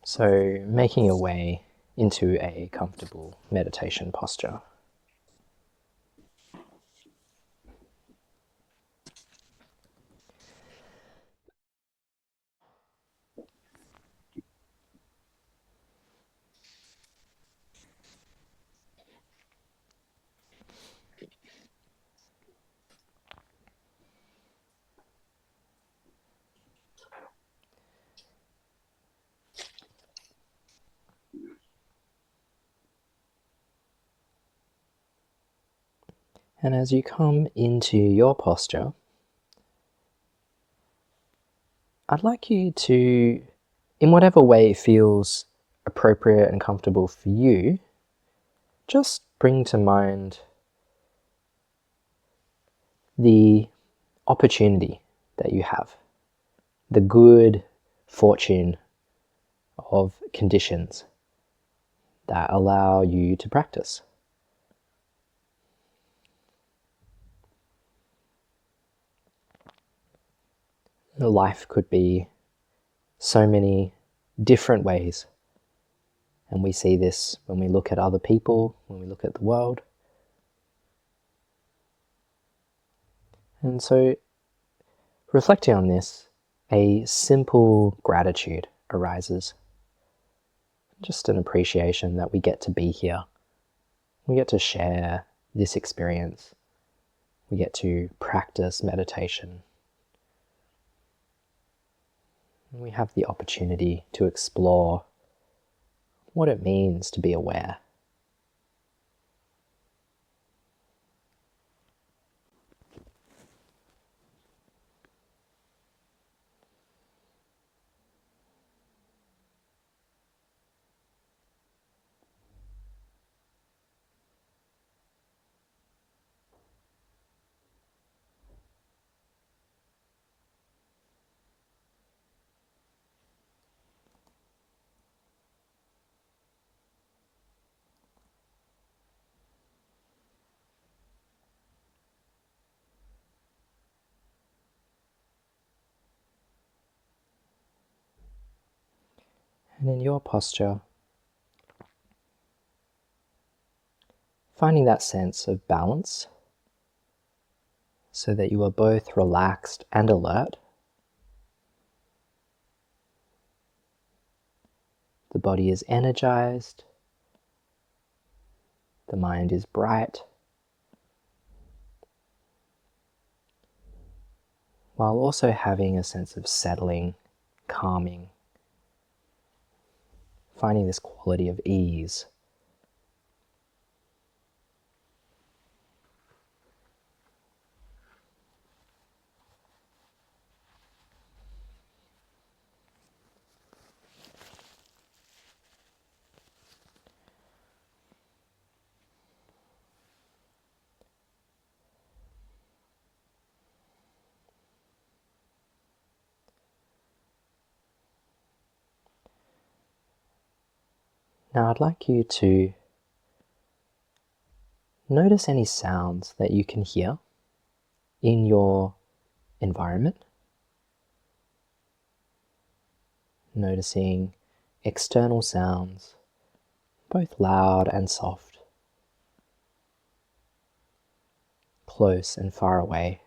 So, making your way into a comfortable meditation posture. And as you come into your posture, I'd like you to, in whatever way feels appropriate and comfortable for you, just bring to mind the opportunity that you have, the good fortune of conditions that allow you to practice. Life could be so many different ways, and we see this when we look at other people, when we look at the world. And so, reflecting on this, a simple gratitude arises. Just an appreciation that we get to be here. We get to share this experience. We get to practice meditation. We have the opportunity to explore what it means to be aware. And in your posture, finding that sense of balance so that you are both relaxed and alert. The body is energized, the mind is bright, while also having a sense of settling, calming, finding this quality of ease. Now I'd like you to notice any sounds that you can hear in your environment. Noticing external sounds, both loud and soft, close and far away.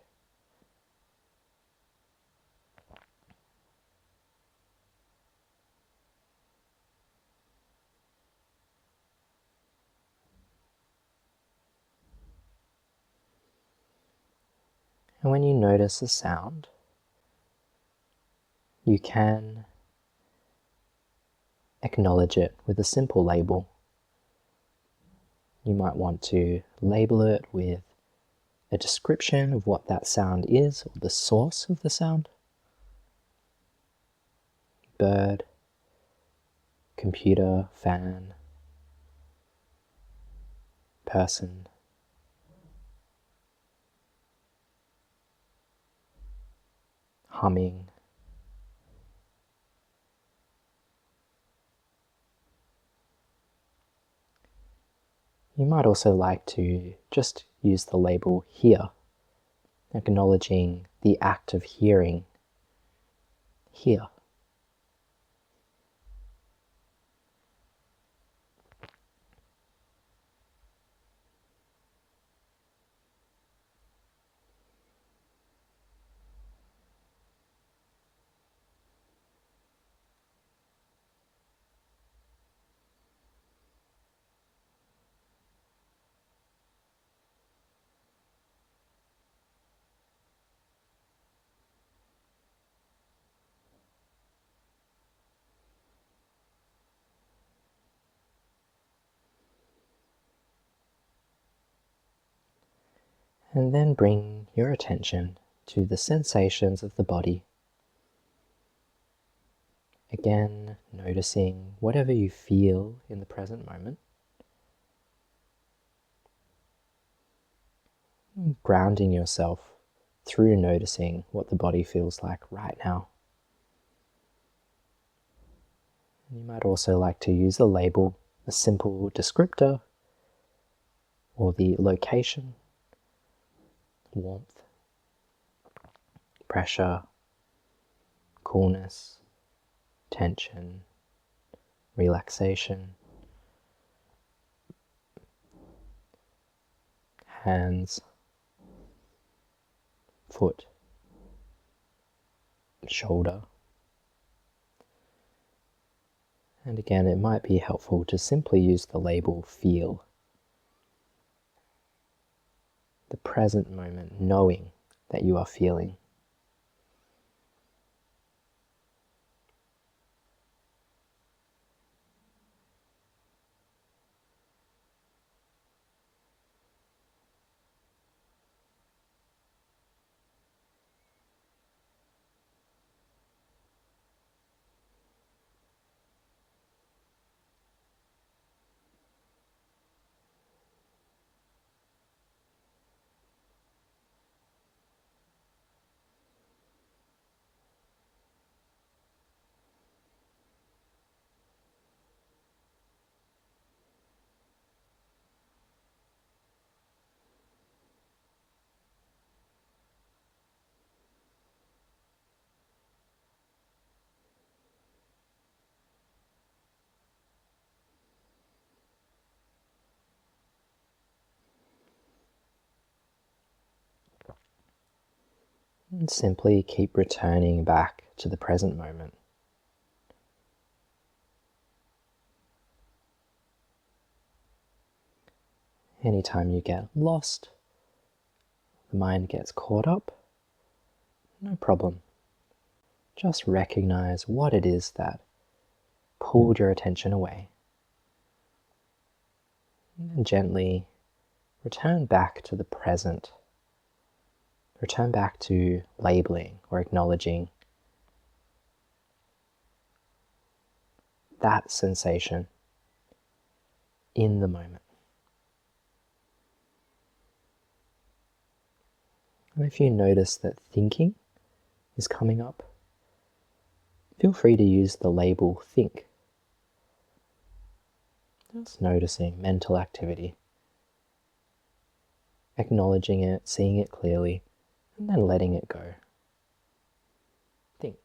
And when you notice a sound, you can acknowledge it with a simple label. You might want to label it with a description of what that sound is, or the source of the sound. Bird, computer, fan, person. Humming. You might also like to just use the label hear, acknowledging the act of hearing. Hear. And then bring your attention to the sensations of the body. Again, noticing whatever you feel in the present moment. Grounding yourself through noticing what the body feels like right now. You might also like to use a label, a simple descriptor, or the location, warmth, pressure, coolness, tension, relaxation, hands, foot, shoulder. And again, it might be helpful to simply use the label feel. The present moment, knowing that you are feeling. And simply keep returning back to the present moment. Anytime you get lost, the mind gets caught up, no problem. Just recognize what it is that pulled your attention away. And then gently return back to the present. Return back to labeling or acknowledging that sensation in the moment. And if you notice that thinking is coming up, feel free to use the label think. Just noticing mental activity, acknowledging it, seeing it clearly, and then letting it go. Think.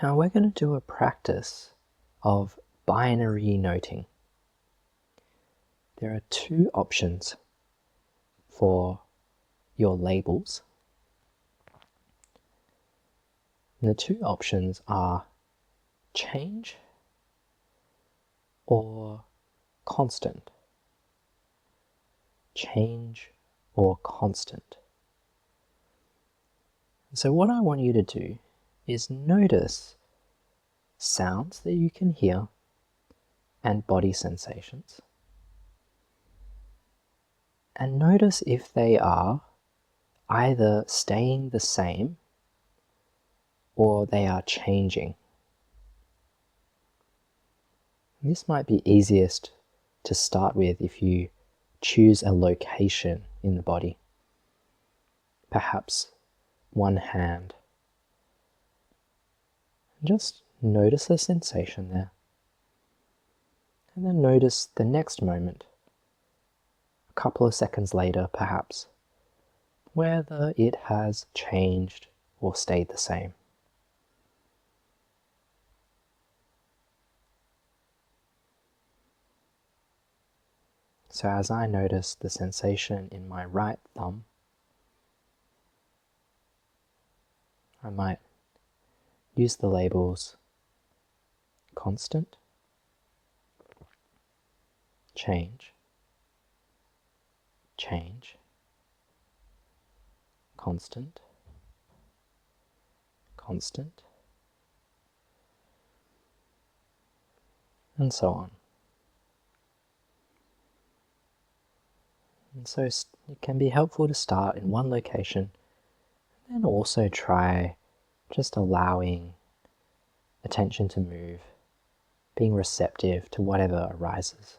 Now we're going to do a practice of binary noting. There are two options for your labels. And the two options are change or constant. Change or constant. So what I want you to do is notice sounds that you can hear and body sensations. And notice if they are either staying the same or they are changing. This might be easiest to start with if you choose a location in the body. Perhaps one hand. Just notice the sensation there. And then notice the next moment, a couple of seconds later perhaps, whether it has changed or stayed the same. So as I notice the sensation in my right thumb, I might use the labels constant, change, change, constant, constant, and so on. And so it can be helpful to start in one location and also try just allowing attention to move, being receptive to whatever arises.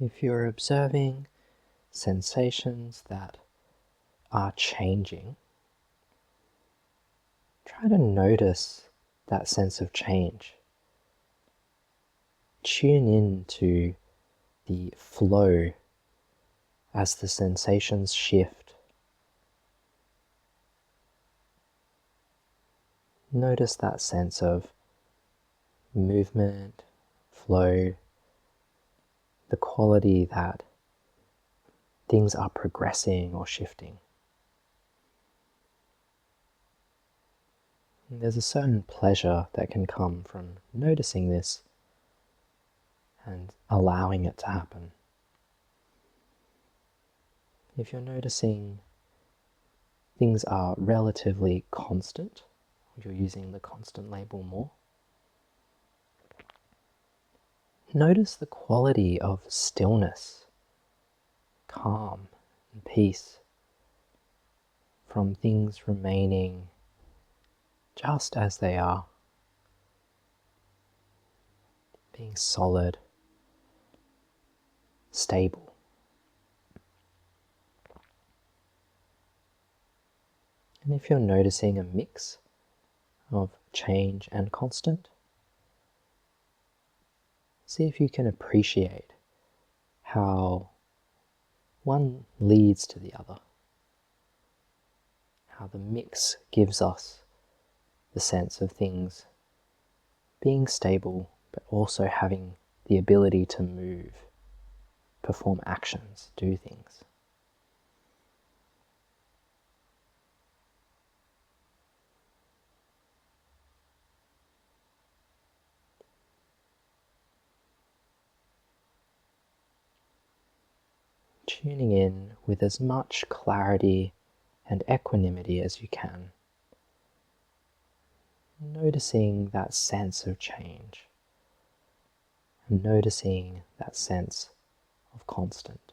If you're observing sensations that are changing, try to notice that sense of change. Tune in to the flow as the sensations shift. Notice that sense of movement, flow, the quality that things are progressing or shifting. And there's a certain pleasure that can come from noticing this and allowing it to happen. If you're noticing things are relatively constant, you're using the constant label more, notice the quality of stillness, calm, and peace from things remaining just as they are, being solid, stable. And if you're noticing a mix of change and constant, see if you can appreciate how one leads to the other, how the mix gives us the sense of things being stable, but also having the ability to move, perform actions, do things. Tuning in with as much clarity and equanimity as you can, noticing that sense of change and noticing that sense of constant.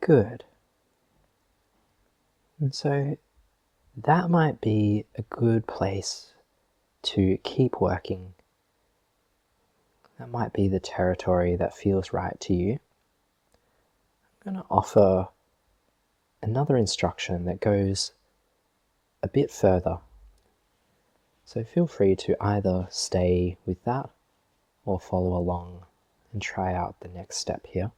Good. And so that might be a good place to keep working. That might be the territory that feels right to you. I'm going to offer another instruction that goes a bit further. So feel free to either stay with that or follow along and try out the next step here.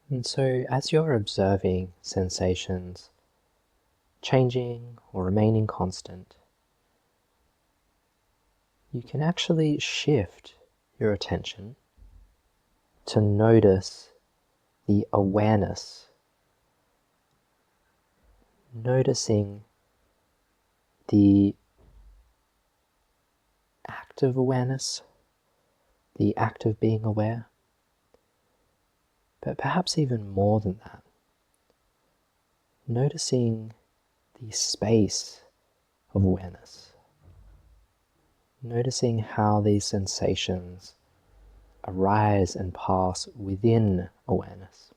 And so as you're observing sensations changing or remaining constant, you can actually shift your attention to notice the awareness, noticing the act of awareness, the act of being aware, but perhaps even more than that, noticing the space of awareness, noticing how these sensations arise and pass within awareness.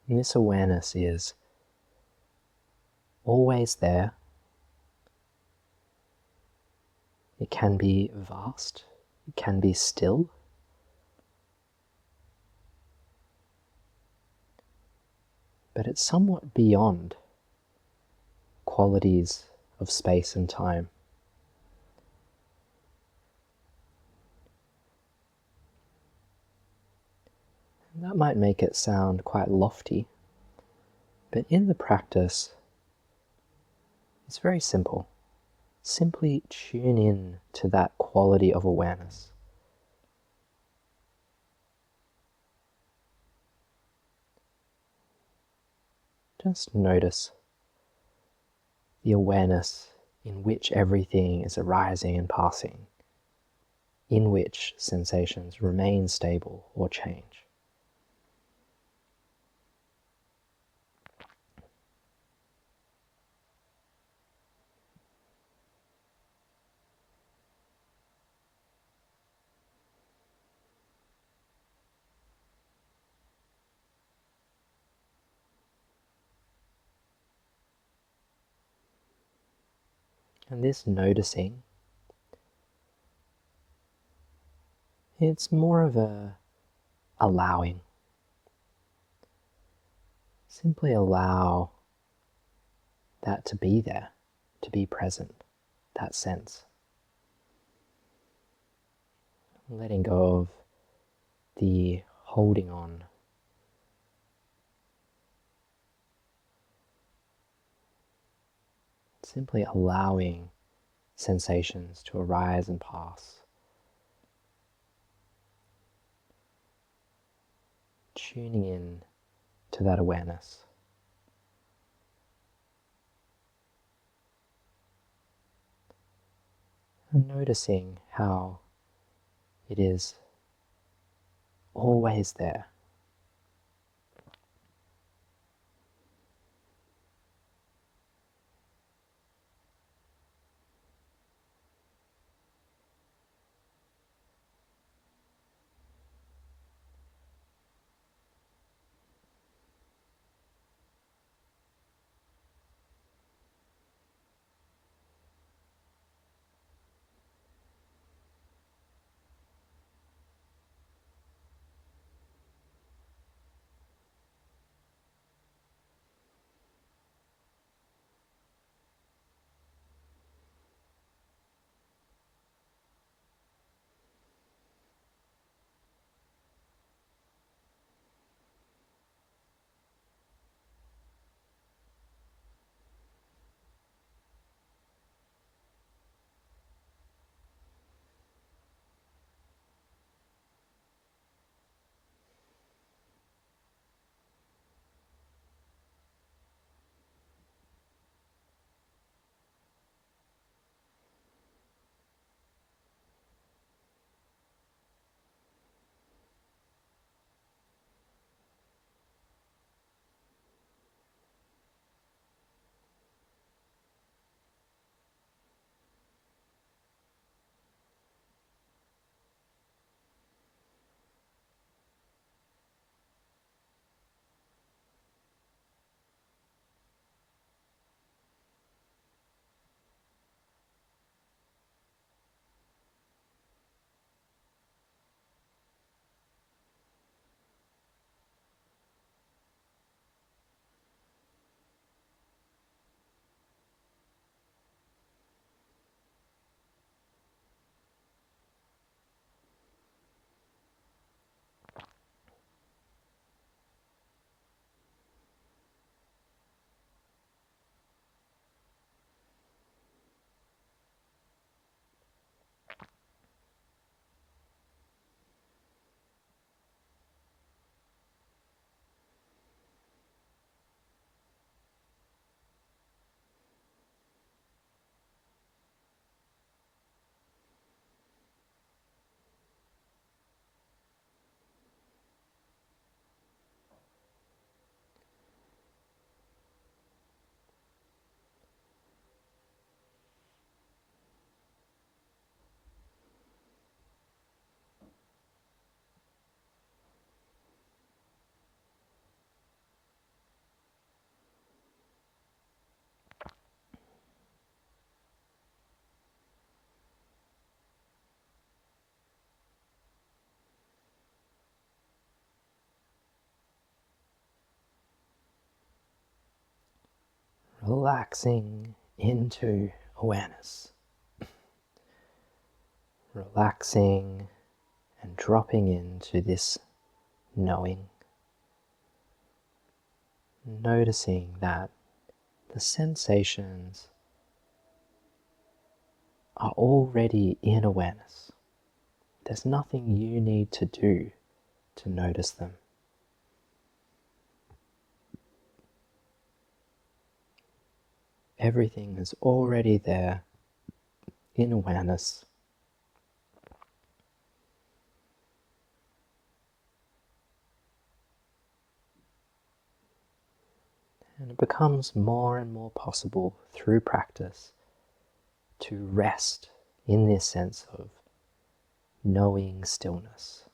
And this awareness is always there. It can be vast, it can be still, but it's somewhat beyond qualities of space and time. And that might make it sound quite lofty, but in the practice, it's very simple. Simply tune in to that quality of awareness. Just notice the awareness in which everything is arising and passing, in which sensations remain stable or change. And this noticing, it's more of a allowing. Simply allow that to be there, to be present, that sense. Letting go of the holding on. Simply allowing sensations to arise and pass. Tuning in to that awareness. And noticing how it is always there. relaxing into awareness, relaxing and dropping into this knowing, noticing that the sensations are already in awareness. There's nothing you need to do to notice them. Everything is already there in awareness. And it becomes more and more possible through practice to rest in this sense of knowing stillness.